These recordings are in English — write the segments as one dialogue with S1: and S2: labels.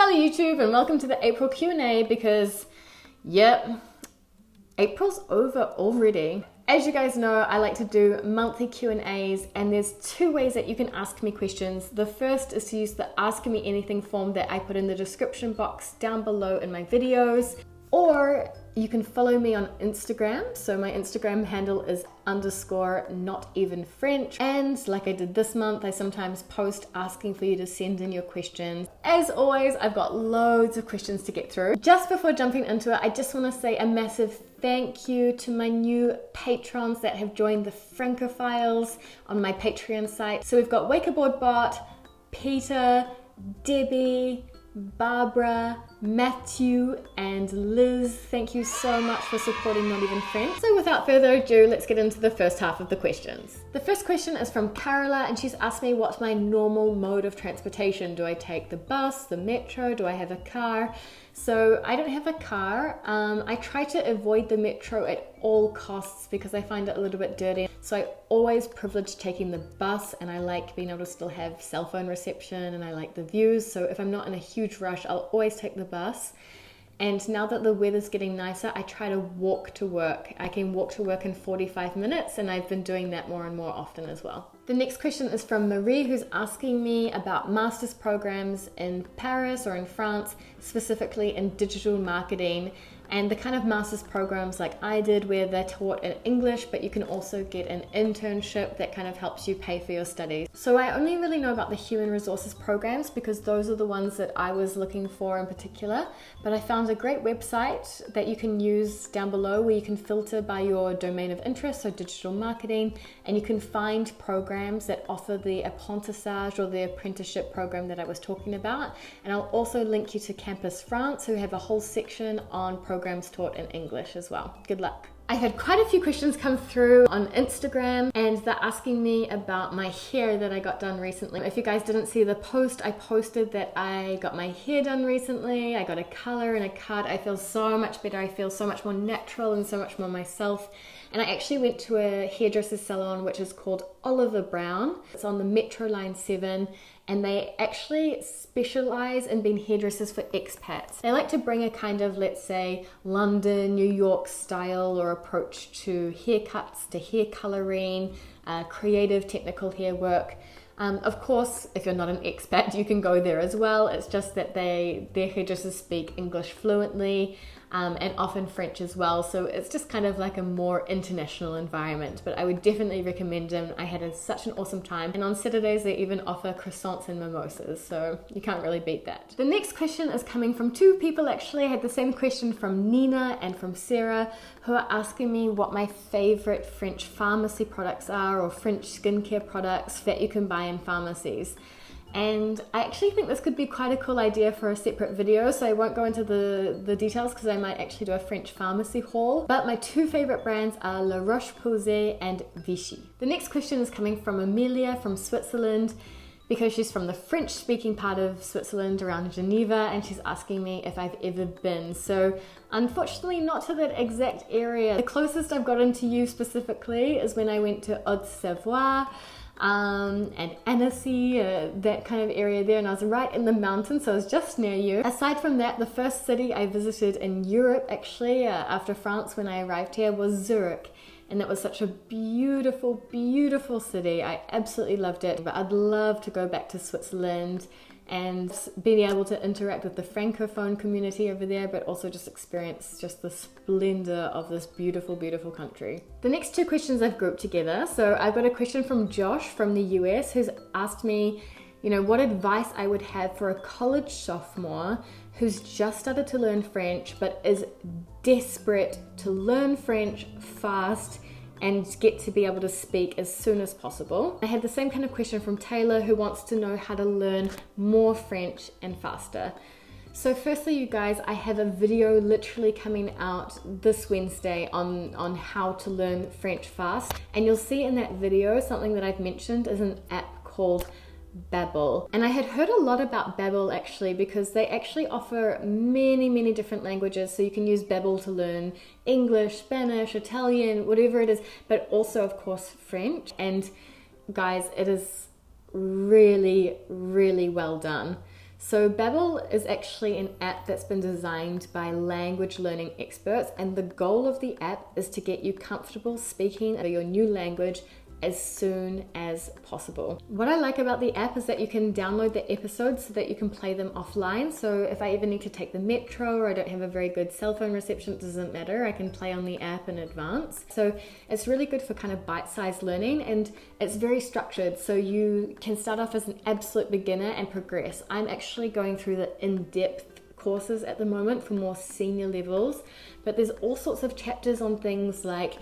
S1: Salut YouTube and welcome to the April Q&A because, yep, April's over already. As you guys know, I like to do monthly Q&As and there's two ways that you can ask me questions. The first is to use the Ask Me Anything form that I put in the description box down below in my videos, or you can follow me on Instagram. So my Instagram handle is _notevenfrench. And like I did this month, I sometimes post asking for you to send in your questions. As always, I've got loads of questions to get through. Just before jumping into it, I just want to say a massive thank you to my new patrons that have joined the Francophiles on my Patreon site. So we've got Wakeboard Bot, Peter, Debbie, Barbara, Matthew, and Liz. Thank you so much for supporting Not Even French. So without further ado, let's get into the first half of the questions. The first question is from Carola, and she's asked me what's my normal mode of transportation. Do I take the bus, the metro? Do I have a car? So I don't have a car. I try to avoid the metro at all costs because I find it a little bit dirty. So I always privilege taking the bus, and I like being able to still have cell phone reception, and I like the views. So if I'm not in a huge rush, I'll always take the bus. And now that the weather's getting nicer, I try to walk to work. I can walk to work in 45 minutes, and I've been doing that more and more often as well. The next question is from Marie, who's asking me about master's programs in Paris or in France, specifically in digital marketing, and the kind of master's programs like I did where they're taught in English, but you can also get an internship that kind of helps you pay for your studies. So I only really know about the human resources programs because those are the ones that I was looking for in particular, but I found a great website that you can use down below where you can filter by your domain of interest, so digital marketing, and you can find programs that offer the apprentissage or the apprenticeship program that I was talking about. And I'll also link you to Campus France, who have a whole section on programs taught in English as well. Good luck. I had quite a few questions come through on Instagram, and they're asking me about my hair that I got done recently. If you guys didn't see the post, I posted that I got my hair done recently. I got a color and a cut. I feel so much better. I feel so much more natural and so much more myself. And I actually went to a hairdresser's salon which is called Oliver Brown. It's on the Metro Line 7, and they actually specialize in being hairdressers for expats. They like to bring a kind of, let's say, London, New York style or approach to haircuts, to hair coloring, creative technical hair work. Of course, if you're not an expat, you can go there as well. It's just that their hairdressers speak English fluently, and often French as well. So it's just kind of like a more international environment, but I would definitely recommend them. I had such an awesome time. And on Saturdays, they even offer croissants and mimosas. So you can't really beat that. The next question is coming from two people actually. I had the same question from Nina and from Sarah, who are asking me what my favorite French pharmacy products are, or French skincare products that you can buy in pharmacies. And I actually think this could be quite a cool idea for a separate video, so I won't go into the details because I might actually do a French pharmacy haul. But my two favorite brands are La Roche-Posay and Vichy. The next question is coming from Amelia from Switzerland, because she's from the French-speaking part of Switzerland around Geneva, and she's asking me if I've ever been. So unfortunately not to that exact area. The closest I've gotten to you specifically is when I went to Haute-Savoie, and Annecy, that kind of area there, and I was right in the mountains, so I was just near you. Aside from that, the first city I visited in Europe actually after France when I arrived here was Zurich, and it was such a beautiful, beautiful city. I absolutely loved it, but I'd love to go back to Switzerland and being able to interact with the Francophone community over there, but also just experience just the splendor of this beautiful, beautiful country. The next two questions I've grouped together. So I've got a question from Josh from the US who's asked me, what advice I would have for a college sophomore who's just started to learn French, but is desperate to learn French fast and get to be able to speak as soon as possible. I had the same kind of question from Taylor, who wants to know how to learn more French and faster. So firstly, you guys, I have a video literally coming out this Wednesday on how to learn French fast. And you'll see in that video, something that I've mentioned is an app called Babbel. And I had heard a lot about Babbel actually, because they actually offer many different languages. So you can use Babbel to learn English, Spanish, Italian, whatever it is, but also of course French. And guys, it is really well done. So Babbel is actually an app that's been designed by language learning experts, and the goal of the app is to get you comfortable speaking your new language as soon as possible. What I like about the app is that you can download the episodes so that you can play them offline. So if I ever need to take the metro or I don't have a very good cell phone reception, it doesn't matter. I can play on the app in advance. So it's really good for kind of bite-sized learning, and it's very structured. So you can start off as an absolute beginner and progress. I'm actually going through the in-depth courses at the moment for more senior levels, but there's all sorts of chapters on things like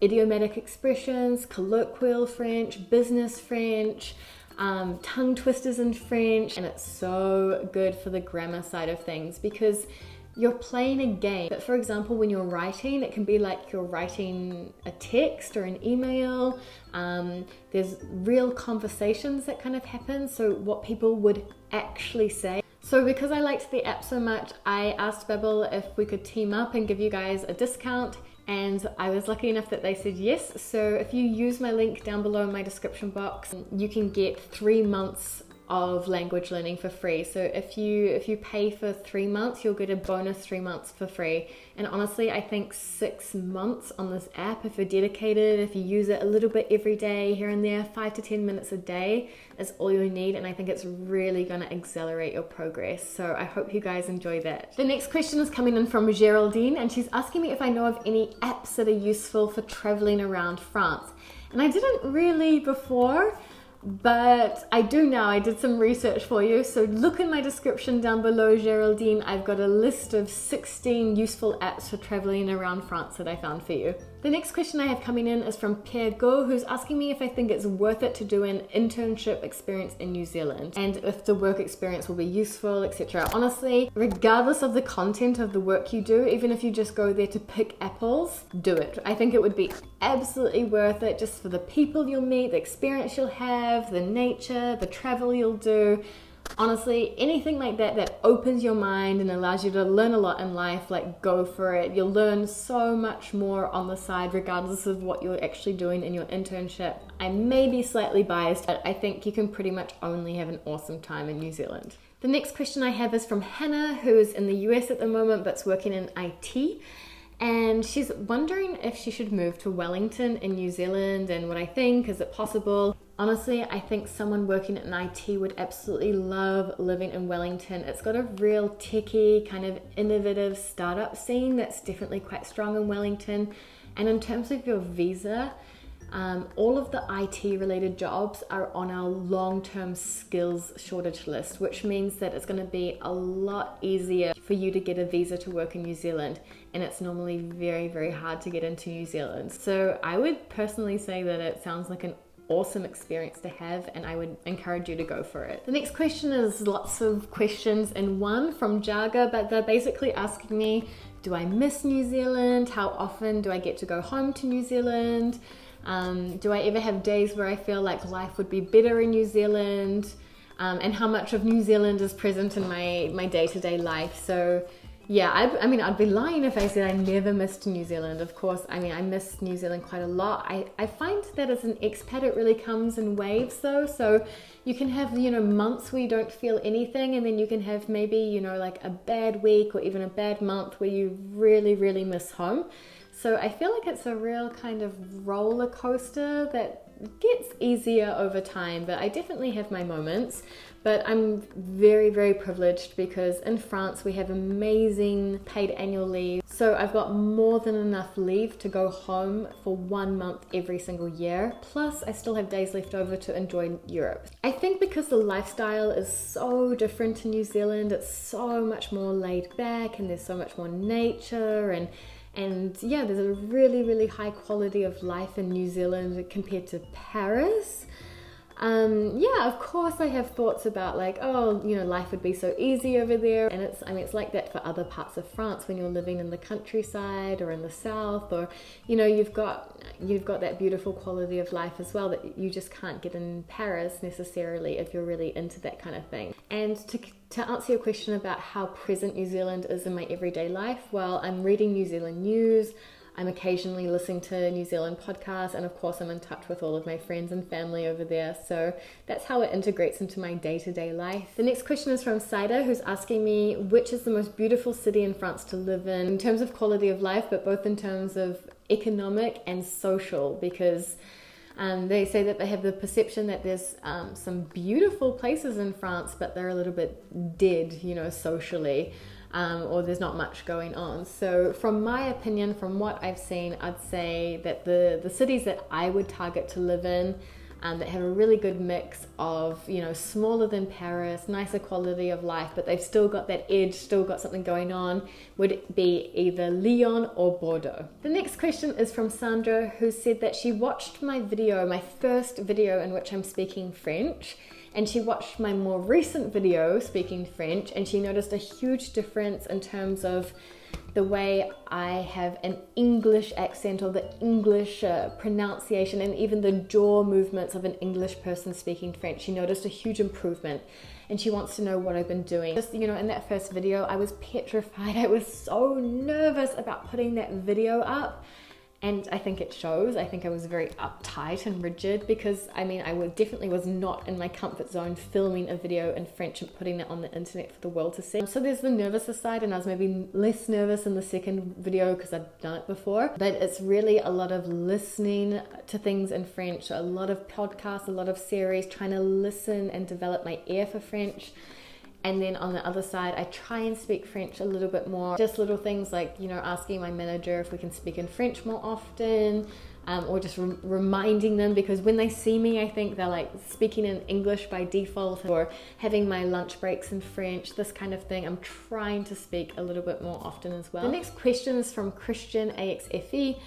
S1: idiomatic expressions, colloquial French, business French, tongue twisters in French, and it's so good for the grammar side of things because you're playing a game. But for example, when you're writing, it can be like you're writing a text or an email. There's real conversations that kind of happen, so what people would actually say. So because I liked the app so much, I asked Babbel if we could team up and give you guys a discount, and I was lucky enough that they said yes. So if you use my link down below in my description box, you can get 3 months of language learning for free. So if you pay for 3 months, you'll get a bonus 3 months for free. And honestly, I think 6 months on this app, if you're dedicated, if you use it a little bit every day, here and there, 5 to 10 minutes a day is all you need. And I think it's really gonna accelerate your progress. So I hope you guys enjoy that. The next question is coming in from Geraldine, and she's asking me if I know of any apps that are useful for traveling around France. And I didn't really before, but I do now. I did some research for you, so look in my description down below, Geraldine. I've got a list of 16 useful apps for traveling around France that I found for you. The next question I have coming in is from Pierre Go, who's asking me if I think it's worth it to do an internship experience in New Zealand and if the work experience will be useful, etc. Honestly, regardless of the content of the work you do, even if you just go there to pick apples, do it. I think it would be absolutely worth it just for the people you'll meet, the experience you'll have, the nature, the travel you'll do. Honestly, anything like that that opens your mind and allows you to learn a lot in life, like go for it. You'll learn so much more on the side regardless of what you're actually doing in your internship. I may be slightly biased, but I think you can pretty much only have an awesome time in New Zealand. The next question I have is from Hannah, who is in the US at the moment but's working in IT. And she's wondering if she should move to Wellington in New Zealand and what I think, is it possible? Honestly, I think someone working in IT would absolutely love living in Wellington. It's got a real techie, kind of innovative startup scene that's definitely quite strong in Wellington. And in terms of your visa, all of the IT related jobs are on our long-term skills shortage list, which means that it's going to be a lot easier for you to get a visa to work in New Zealand, and it's normally very, very hard to get into New Zealand. So I would personally say that it sounds like an awesome experience to have, and I would encourage you to go for it. The next question is lots of questions in one from Jaga, but they're basically asking me, do I miss New Zealand? How often do I get to go home to New Zealand? Do I ever have days where I feel like life would be better in New Zealand? And how much of New Zealand is present in my day-to-day life? So yeah, I mean, I'd be lying if I said I never missed New Zealand. Of course, I mean, I miss New Zealand quite a lot. I find that as an expat, it really comes in waves though. So you can have, months where you don't feel anything, and then you can have maybe, like a bad week or even a bad month where you really, really miss home. So I feel like it's a real kind of roller coaster that gets easier over time, but I definitely have my moments. But I'm very, very privileged because in France we have amazing paid annual leave. So I've got more than enough leave to go home for 1 month every single year. Plus I still have days left over to enjoy Europe. I think because the lifestyle is so different in New Zealand, it's so much more laid back and there's so much more nature and yeah, there's a really, really high quality of life in New Zealand compared to Paris. Yeah, of course I have thoughts about like, life would be so easy over there. And it's like that for other parts of France when you're living in the countryside or in the south, or, you've got that beautiful quality of life as well that you just can't get in Paris necessarily if you're really into that kind of thing. And to answer your question about how present New Zealand is in my everyday life, well, I'm reading New Zealand news. I'm occasionally listening to New Zealand podcasts, and of course I'm in touch with all of my friends and family over there. So that's how it integrates into my day-to-day life. The next question is from Saida, who's asking me which is the most beautiful city in France to live in terms of quality of life, but both in terms of economic and social, because they say that they have the perception that there's some beautiful places in France, but they're a little bit dead, socially, or there's not much going on. So from my opinion, from what I've seen, I'd say that the cities that I would target to live in, that have a really good mix of, smaller than Paris, nicer quality of life, but they've still got that edge, still got something going on, would be either Lyon or Bordeaux. The next question is from Sandra, who said that she watched my first video in which I'm speaking French, and she watched my more recent video speaking French, and she noticed a huge difference in terms of the way I have an English accent, or the English pronunciation, and even the jaw movements of an English person speaking French. She noticed a huge improvement, and she wants to know what I've been doing. Just, in that first video, I was petrified. I was so nervous about putting that video up. And I think it shows. I think I was very uptight and rigid because, I definitely was not in my comfort zone filming a video in French and putting it on the internet for the world to see. So there's the nervous side, and I was maybe less nervous in the second video because I'd done it before. But it's really a lot of listening to things in French, a lot of podcasts, a lot of series, trying to listen and develop my ear for French. And then on the other side, I try and speak French a little bit more. Just little things like, asking my manager if we can speak in French more often, or just reminding them, because when they see me, I think they're like speaking in English by default, or having my lunch breaks in French, this kind of thing. I'm trying to speak a little bit more often as well. The next question is from Christian AXFE,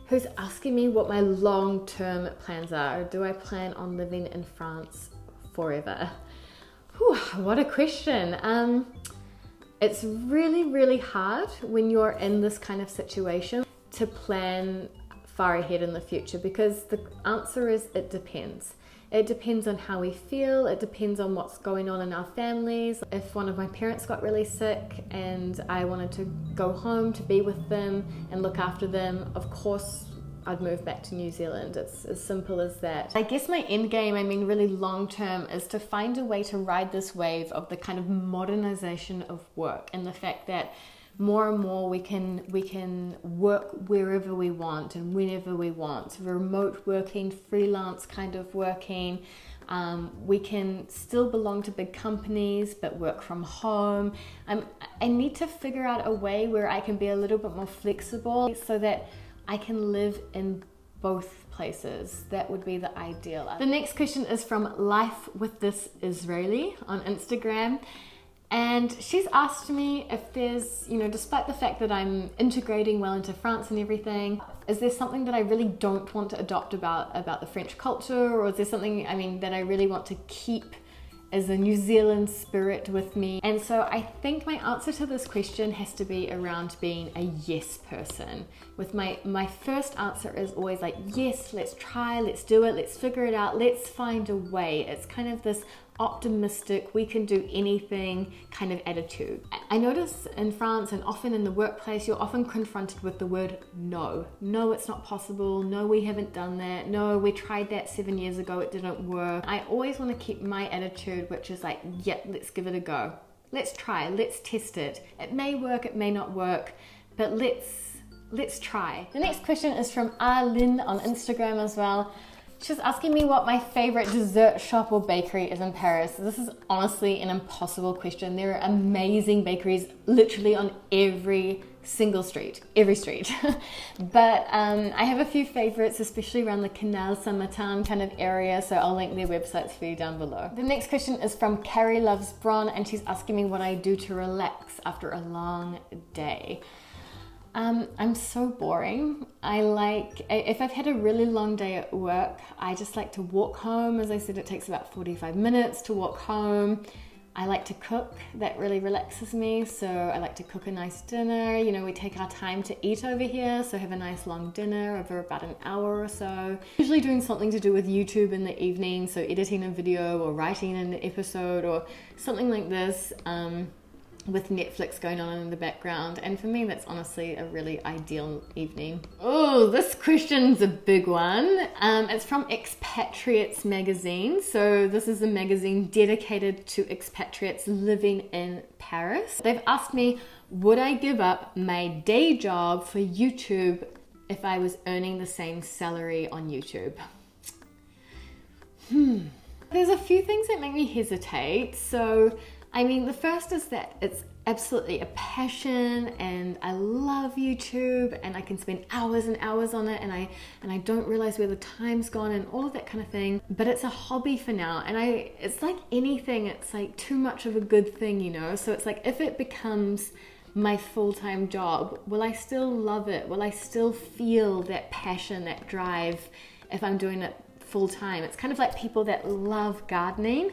S1: who's asking me what my long-term plans are. Do I plan on living in France forever? Whew, what a question. It's really, really hard when you're in this kind of situation to plan far ahead in the future, because the answer is it depends. It depends on how we feel. It depends on what's going on in our families. If one of my parents got really sick and I wanted to go home to be with them and look after them, of course I'd move back to New Zealand. It's as simple as that. I guess my end game, really long term, is to find a way to ride this wave of the kind of modernization of work, and the fact that more and more we can work wherever we want and whenever we want. Remote working, freelance kind of working. We can still belong to big companies but work from home. I need to figure out a way where I can be a little bit more flexible so that I can live in both places. That would be the ideal. The next question is from Life with This Israeli on Instagram. And she's asked me if there's, despite the fact that I'm integrating well into France and everything, is there something that I really don't want to adopt about the French culture? Or is there something, that I really want to keep as a New Zealand spirit with me? And so I think my answer to this question has to be around being a yes person. With my first answer is always like, yes, let's try, let's do it, let's figure it out, let's find a way. It's kind of this optimistic, we can do anything kind of attitude. I notice in France, and often in the workplace, you're often confronted with the word no. No, it's not possible. No, we haven't done that. No, we tried that 7 years ago, it didn't work. I always want to keep my attitude, which is like, yeah, let's give it a go. Let's try, let's test it. It may work, it may not work, but let's try. The next question is from Arlene on Instagram as well. She's asking me what my favorite dessert shop or bakery is in Paris. This is honestly an impossible question. There are amazing bakeries literally on every single street, every street. But I have a few favorites, especially around the Canal Saint-Martin kind of area, so I'll link their websites for you down below. The next question is from Carrie Loves Bron, and she's asking me what I do to relax after a long day. I'm so boring. If I've had a really long day at work, I just like to walk home. As I said, it takes about 45 minutes to walk home. I like to cook. That really relaxes me. So I like to cook a nice dinner. We take our time to eat over here, so have a nice long dinner over about an hour or so. Usually doing something to do with YouTube in the evening, so editing a video or writing an episode or something like this. with Netflix going on in the background, and for me that's honestly a really ideal evening. Oh, this question's a big one. It's from Expatriates magazine. So this is a magazine dedicated to expatriates living in Paris. They've asked me, would I give up my day job for YouTube if I was earning the same salary on YouTube? There's a few things that make me hesitate. So I mean, the first is that it's absolutely a passion and I love YouTube and I can spend hours and hours on it and I don't realize where the time's gone and all of that kind of thing. But it's a hobby for now, and it's like anything, it's like too much of a good thing, you know? So it's like, if it becomes my full-time job, will I still love it? Will I still feel that passion, that drive if I'm doing it full-time? It's kind of like people that love gardening.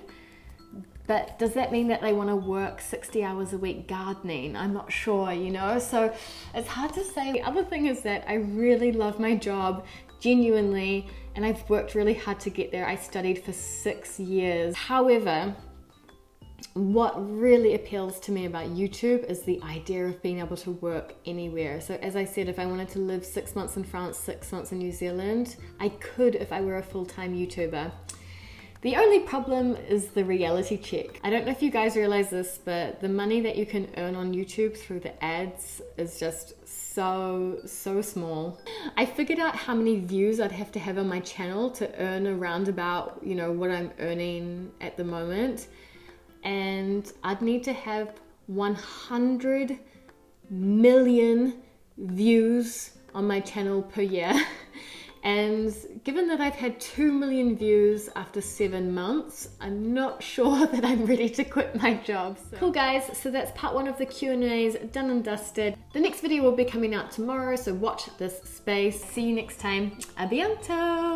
S1: But does that mean that they want to work 60 hours a week gardening? I'm not sure, you know? So it's hard to say. The other thing is that I really love my job, genuinely, and I've worked really hard to get there. I studied for 6 years. However, what really appeals to me about YouTube is the idea of being able to work anywhere. So as I said, if I wanted to live 6 months in France, 6 months in New Zealand, I could if I were a full-time YouTuber. The only problem is the reality check. I don't know if you guys realize this, but the money that you can earn on YouTube through the ads is just so small. I figured out how many views I'd have to have on my channel to earn around about, you know, what I'm earning at the moment. And I'd need to have 100 million views on my channel per year. And given that I've had 2 million views after 7 months, I'm not sure that I'm ready to quit my job. So. Cool guys, so that's part 1 of the Q&As done and dusted. The next video will be coming out tomorrow, so watch this space. See you next time. A bientôt!